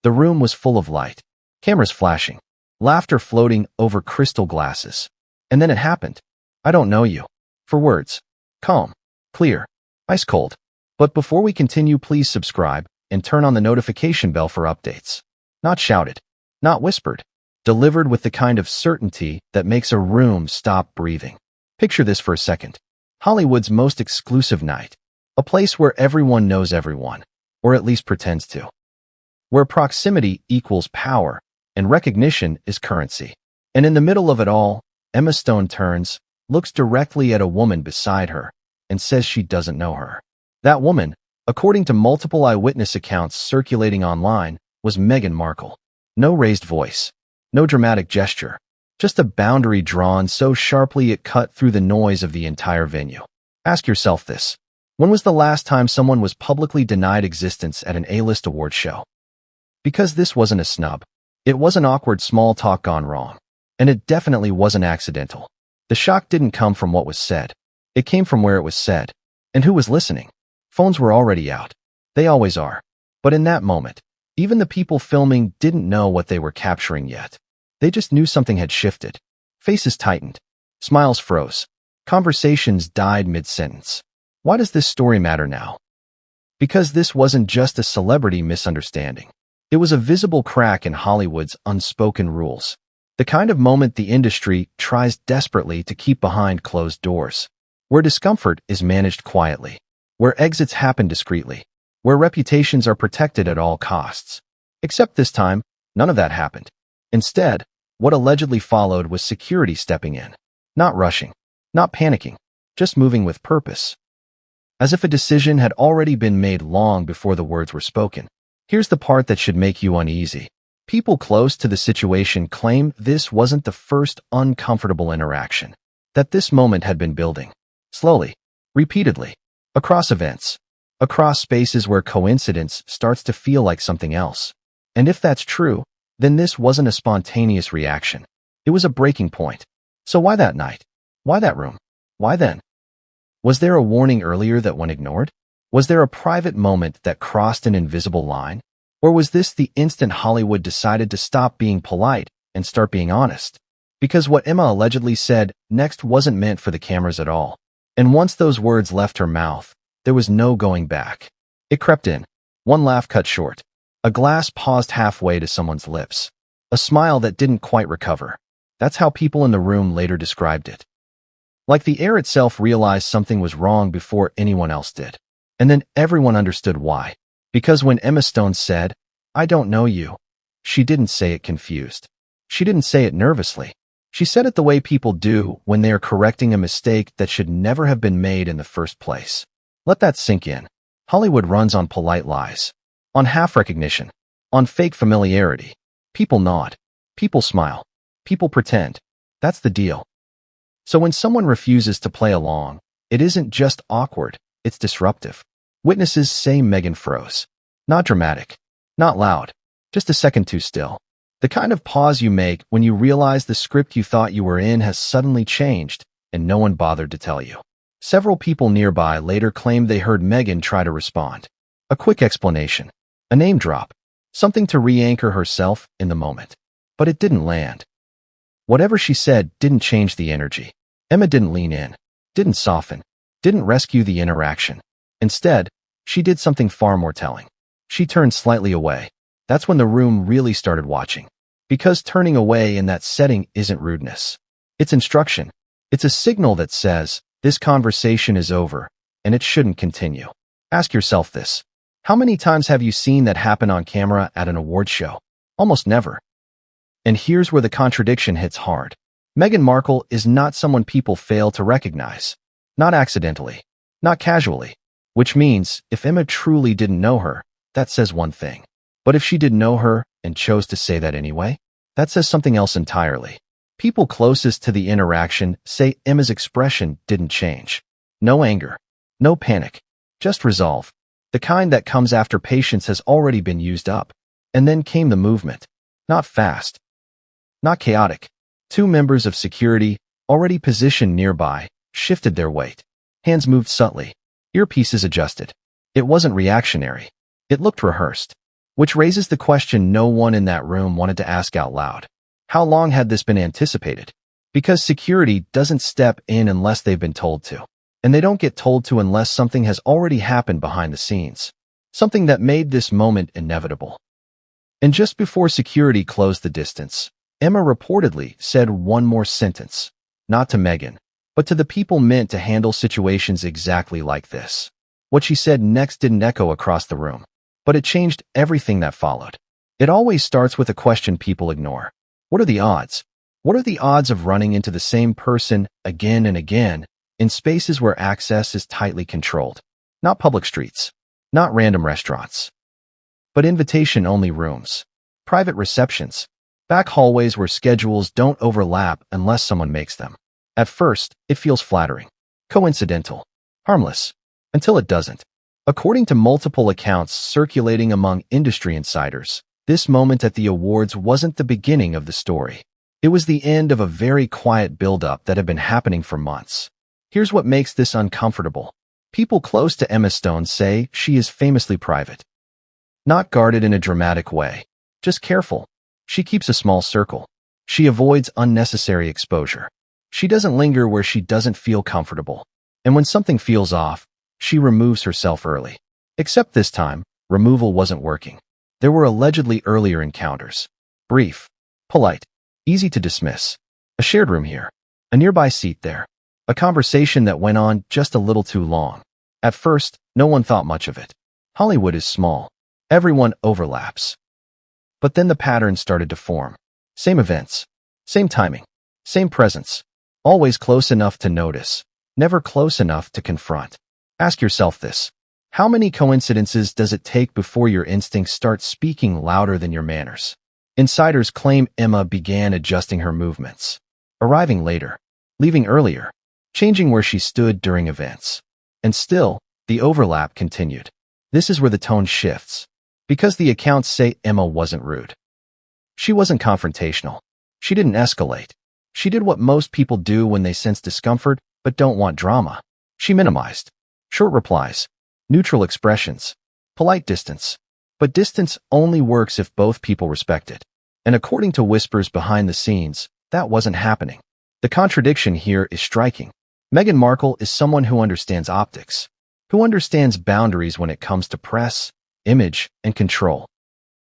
The room was full of light, cameras flashing, laughter floating over crystal glasses. And then it happened. I don't know you. For words. Calm. Clear. Ice cold. But before we continue, please subscribe and turn on the notification bell for updates. Not shouted. Not whispered. Delivered with the kind of certainty that makes a room stop breathing. Picture this for a second. Hollywood's most exclusive night. A place where everyone knows everyone, or at least pretends to. Where proximity equals power, and recognition is currency. And in the middle of it all, Emma Stone turns, looks directly at a woman beside her, and says she doesn't know her. That woman, according to multiple eyewitness accounts circulating online, was Meghan Markle. No raised voice. No dramatic gesture. Just a boundary drawn so sharply it cut through the noise of the entire venue. Ask yourself this. When was the last time someone was publicly denied existence at an A-list award show? Because this wasn't a snub. It wasn't awkward small talk gone wrong. And it definitely wasn't accidental. The shock didn't come from what was said. It came from where it was said. And who was listening? Phones were already out. They always are. But in that moment, even the people filming didn't know what they were capturing yet. They just knew something had shifted. Faces tightened. Smiles froze. Conversations died mid-sentence. Why does this story matter now? Because this wasn't just a celebrity misunderstanding. It was a visible crack in Hollywood's unspoken rules. The kind of moment the industry tries desperately to keep behind closed doors. Where discomfort is managed quietly. Where exits happen discreetly. Where reputations are protected at all costs. Except this time, none of that happened. Instead, what allegedly followed was security stepping in. Not rushing. Not panicking. Just moving with purpose. As if a decision had already been made long before the words were spoken. Here's the part that should make you uneasy. People close to the situation claim this wasn't the first uncomfortable interaction. That this moment had been building. Slowly. Repeatedly. Across events. Across spaces where coincidence starts to feel like something else. And if that's true, then this wasn't a spontaneous reaction. It was a breaking point. So why that night? Why that room? Why then? Was there a warning earlier that went ignored? Was there a private moment that crossed an invisible line? Or was this the instant Hollywood decided to stop being polite and start being honest? Because what Emma allegedly said next wasn't meant for the cameras at all. And once those words left her mouth, there was no going back. It crept in. One laugh cut short. A glass paused halfway to someone's lips. A smile that didn't quite recover. That's how people in the room later described it. Like the air itself realized something was wrong before anyone else did. And then everyone understood why. Because when Emma Stone said, "I don't know you," she didn't say it confused. She didn't say it nervously. She said it the way people do when they are correcting a mistake that should never have been made in the first place. Let that sink in. Hollywood runs on polite lies. On half recognition. On fake familiarity. People nod. People smile. People pretend. That's the deal. So when someone refuses to play along, it isn't just awkward, it's disruptive. Witnesses say Meghan froze. Not dramatic. Not loud. Just a second too still. The kind of pause you make when you realize the script you thought you were in has suddenly changed, and no one bothered to tell you. Several people nearby later claimed they heard Meghan try to respond. A quick explanation. A name drop. Something to re-anchor herself in the moment. But it didn't land. Whatever she said didn't change the energy. Emma didn't lean in. Didn't soften. Didn't rescue the interaction. Instead, she did something far more telling. She turned slightly away. That's when the room really started watching. Because turning away in that setting isn't rudeness. It's instruction. It's a signal that says, this conversation is over, and it shouldn't continue. Ask yourself this. How many times have you seen that happen on camera at an award show? Almost never. And here's where the contradiction hits hard. Meghan Markle is not someone people fail to recognize. Not accidentally. Not casually. Which means, if Emma truly didn't know her, that says one thing. But if she did know her and chose to say that anyway, that says something else entirely. People closest to the interaction say Emma's expression didn't change. No anger. No panic. Just resolve. The kind that comes after patience has already been used up. And then came the movement. Not fast. Not chaotic. Two members of security, already positioned nearby, shifted their weight. Hands moved subtly. Earpieces adjusted. It wasn't reactionary. It looked rehearsed. Which raises the question no one in that room wanted to ask out loud. How long had this been anticipated? Because security doesn't step in unless they've been told to. And they don't get told to unless something has already happened behind the scenes. Something that made this moment inevitable. And just before security closed the distance, Emma reportedly said one more sentence. Not to Meghan, but to the people meant to handle situations exactly like this. What she said next didn't echo across the room, but it changed everything that followed. It always starts with a question people ignore. What are the odds? What are the odds of running into the same person again and again in spaces where access is tightly controlled? Not public streets, not random restaurants, but invitation-only rooms, private receptions, back hallways where schedules don't overlap unless someone makes them. At first, it feels flattering, coincidental, harmless, until it doesn't. According to multiple accounts circulating among industry insiders, this moment at the awards wasn't the beginning of the story. It was the end of a very quiet build-up that had been happening for months. Here's what makes this uncomfortable. People close to Emma Stone say she is famously private. Not guarded in a dramatic way, just careful. She keeps a small circle. She avoids unnecessary exposure. She doesn't linger where she doesn't feel comfortable. And when something feels off, she removes herself early. Except this time, removal wasn't working. There were allegedly earlier encounters. Brief, polite, easy to dismiss. A shared room here. A nearby seat there. A conversation that went on just a little too long. At first, no one thought much of it. Hollywood is small. Everyone overlaps. But then the pattern started to form. Same events. Same timing. Same presence. Always close enough to notice. Never close enough to confront. Ask yourself this. How many coincidences does it take before your instincts start speaking louder than your manners? Insiders claim Emma began adjusting her movements. Arriving later. Leaving earlier. Changing where she stood during events. And still, the overlap continued. This is where the tone shifts. Because the accounts say Emma wasn't rude. She wasn't confrontational. She didn't escalate. She did what most people do when they sense discomfort but don't want drama. She minimized. Short replies. Neutral expressions. Polite distance. But distance only works if both people respect it. And according to whispers behind the scenes, that wasn't happening. The contradiction here is striking. Meghan Markle is someone who understands optics, who understands boundaries when it comes to press, image, and control.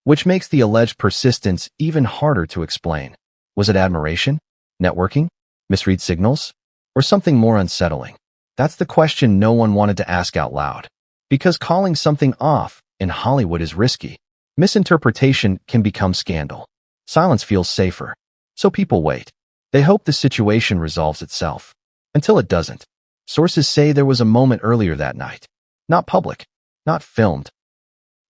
Which makes the alleged persistence even harder to explain. Was it admiration? Networking? Misread signals? Or something more unsettling? That's the question no one wanted to ask out loud. Because calling something off in Hollywood is risky. Misinterpretation can become scandal. Silence feels safer. So people wait. They hope the situation resolves itself. Until it doesn't. Sources say there was a moment earlier that night. Not public. Not filmed.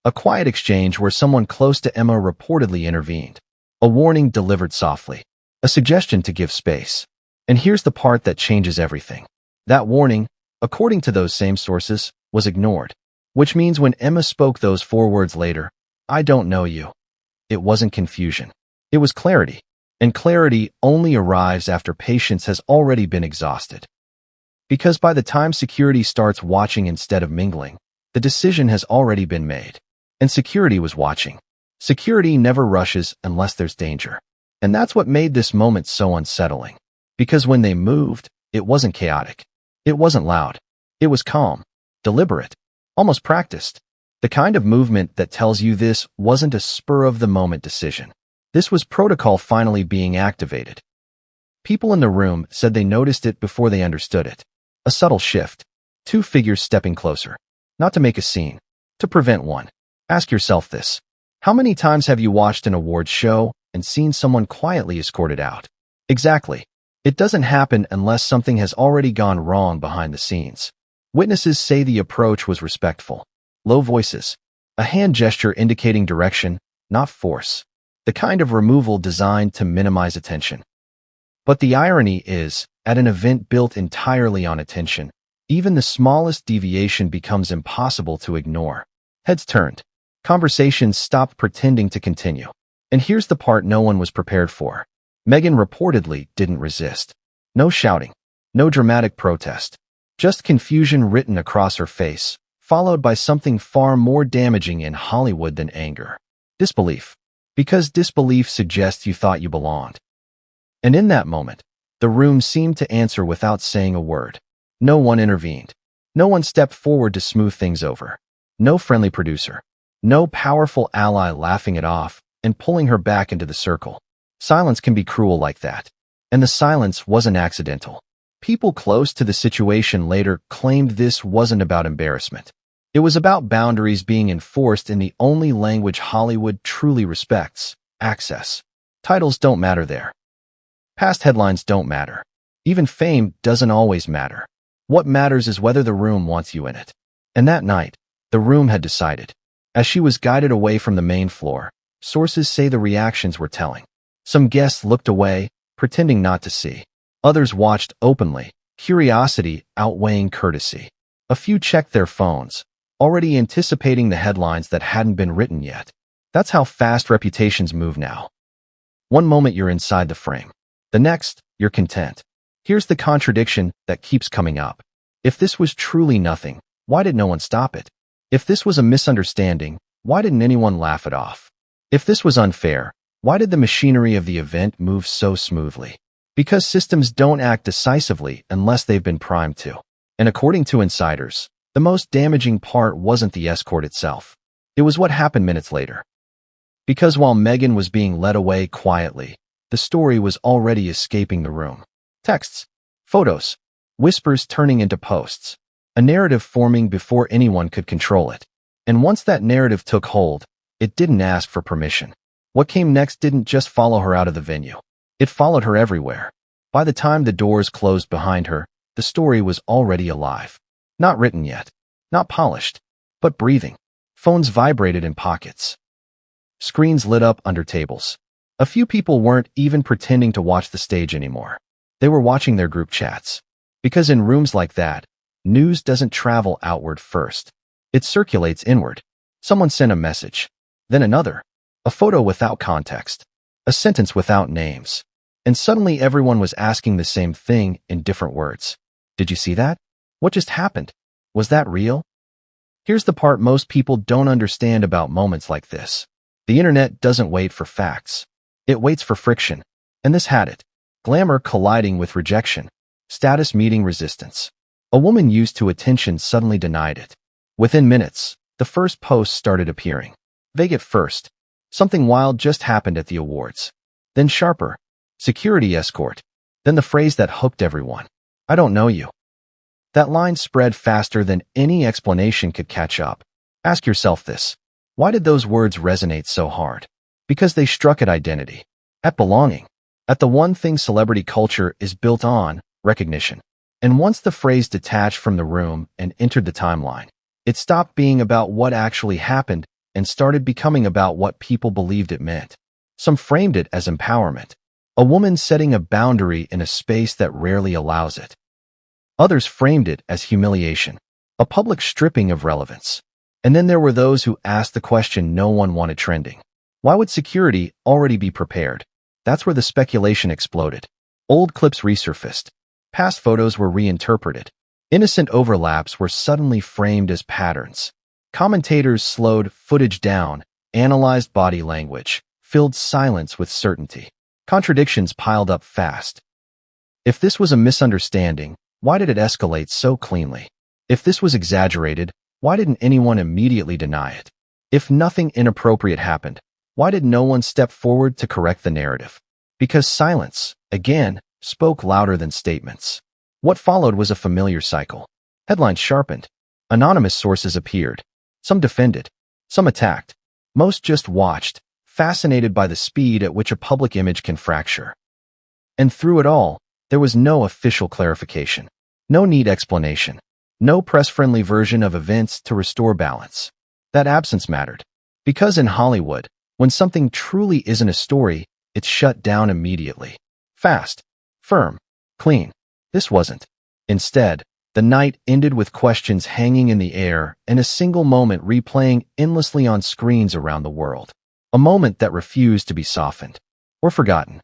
A quiet exchange where someone close to Emma reportedly intervened. A warning delivered softly. A suggestion to give space. And here's the part that changes everything. That warning, according to those same sources, was ignored. Which means when Emma spoke those 4 words later, I don't know you. It wasn't confusion. It was clarity. And clarity only arrives after patience has already been exhausted. Because by the time security starts watching instead of mingling, the decision has already been made. And security was watching. Security never rushes unless there's danger. And that's what made this moment so unsettling. Because when they moved, it wasn't chaotic. It wasn't loud. It was calm, deliberate, almost practiced. The kind of movement that tells you this wasn't a spur-of-the-moment decision. This was protocol finally being activated. People in the room said they noticed it before they understood it. A subtle shift. 2 figures stepping closer. Not to make a scene. To prevent one. Ask yourself this. How many times have you watched an awards show and seen someone quietly escorted out? Exactly. It doesn't happen unless something has already gone wrong behind the scenes. Witnesses say the approach was respectful. Low voices. A hand gesture indicating direction, not force. The kind of removal designed to minimize attention. But the irony is, at an event built entirely on attention, even the smallest deviation becomes impossible to ignore. Heads turned. Conversations stopped pretending to continue. And here's the part no one was prepared for. Meghan reportedly didn't resist. No shouting. No dramatic protest. Just confusion written across her face, followed by something far more damaging in Hollywood than anger. Disbelief. Because disbelief suggests you thought you belonged. And in that moment, the room seemed to answer without saying a word. No one intervened. No one stepped forward to smooth things over. No friendly producer. No powerful ally laughing it off and pulling her back into the circle. Silence can be cruel like that. And the silence wasn't accidental. People close to the situation later claimed this wasn't about embarrassment. It was about boundaries being enforced in the only language Hollywood truly respects: access. Titles don't matter there. Past headlines don't matter. Even fame doesn't always matter. What matters is whether the room wants you in it. And that night, the room had decided. As she was guided away from the main floor, sources say the reactions were telling. Some guests looked away, pretending not to see. Others watched openly, curiosity outweighing courtesy. A few checked their phones, already anticipating the headlines that hadn't been written yet. That's how fast reputations move now. One moment you're inside the frame. The next, you're content. Here's the contradiction that keeps coming up. If this was truly nothing, why did no one stop it? If this was a misunderstanding, why didn't anyone laugh it off? If this was unfair, why did the machinery of the event move so smoothly? Because systems don't act decisively unless they've been primed to. And according to insiders, the most damaging part wasn't the escort itself. It was what happened minutes later. Because while Meghan was being led away quietly, the story was already escaping the room. Texts, photos, whispers turning into posts. A narrative forming before anyone could control it. And once that narrative took hold, it didn't ask for permission. What came next didn't just follow her out of the venue. It followed her everywhere. By the time the doors closed behind her, the story was already alive. Not written yet. Not polished. But breathing. Phones vibrated in pockets. Screens lit up under tables. A few people weren't even pretending to watch the stage anymore. They were watching their group chats. Because in rooms like that, news doesn't travel outward first. It circulates inward. Someone sent a message. Then another. A photo without context. A sentence without names. And suddenly everyone was asking the same thing in different words. Did you see that? What just happened? Was that real? Here's the part most people don't understand about moments like this. The internet doesn't wait for facts. It waits for friction. And this had it. Glamour colliding with rejection. Status meeting resistance. A woman used to attention suddenly denied it. Within minutes, the first posts started appearing. Vague at first. Something wild just happened at the awards. Then sharper. Security escort. Then the phrase that hooked everyone. I don't know you. That line spread faster than any explanation could catch up. Ask yourself this. Why did those words resonate so hard? Because they struck at identity. At belonging. At the one thing celebrity culture is built on, recognition. And once the phrase detached from the room and entered the timeline, it stopped being about what actually happened and started becoming about what people believed it meant. Some framed it as empowerment. A woman setting a boundary in a space that rarely allows it. Others framed it as humiliation. A public stripping of relevance. And then there were those who asked the question no one wanted trending. Why would security already be prepared? That's where the speculation exploded. Old clips resurfaced. Past photos were reinterpreted. Innocent overlaps were suddenly framed as patterns. Commentators slowed footage down, analyzed body language, filled silence with certainty. Contradictions piled up fast. If this was a misunderstanding, why did it escalate so cleanly? If this was exaggerated, why didn't anyone immediately deny it? If nothing inappropriate happened, why did no one step forward to correct the narrative? Because silence, again, spoke louder than statements. What followed was a familiar cycle. Headlines sharpened. Anonymous sources appeared. Some defended. Some attacked. Most just watched, fascinated by the speed at which a public image can fracture. And through it all, there was no official clarification. No neat explanation. No press-friendly version of events to restore balance. That absence mattered. Because in Hollywood, when something truly isn't a story, it's shut down immediately. Fast. Firm. Clean. This wasn't. Instead, the night ended with questions hanging in the air and a single moment replaying endlessly on screens around the world. A moment that refused to be softened or forgotten.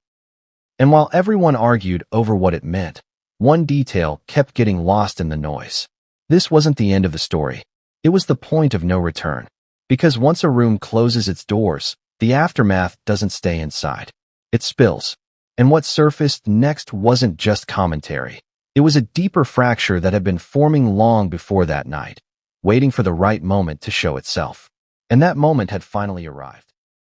And while everyone argued over what it meant, one detail kept getting lost in the noise. This wasn't the end of the story. It was the point of no return. Because once a room closes its doors, the aftermath doesn't stay inside. It spills. And what surfaced next wasn't just commentary. It was a deeper fracture that had been forming long before that night, waiting for the right moment to show itself. And that moment had finally arrived.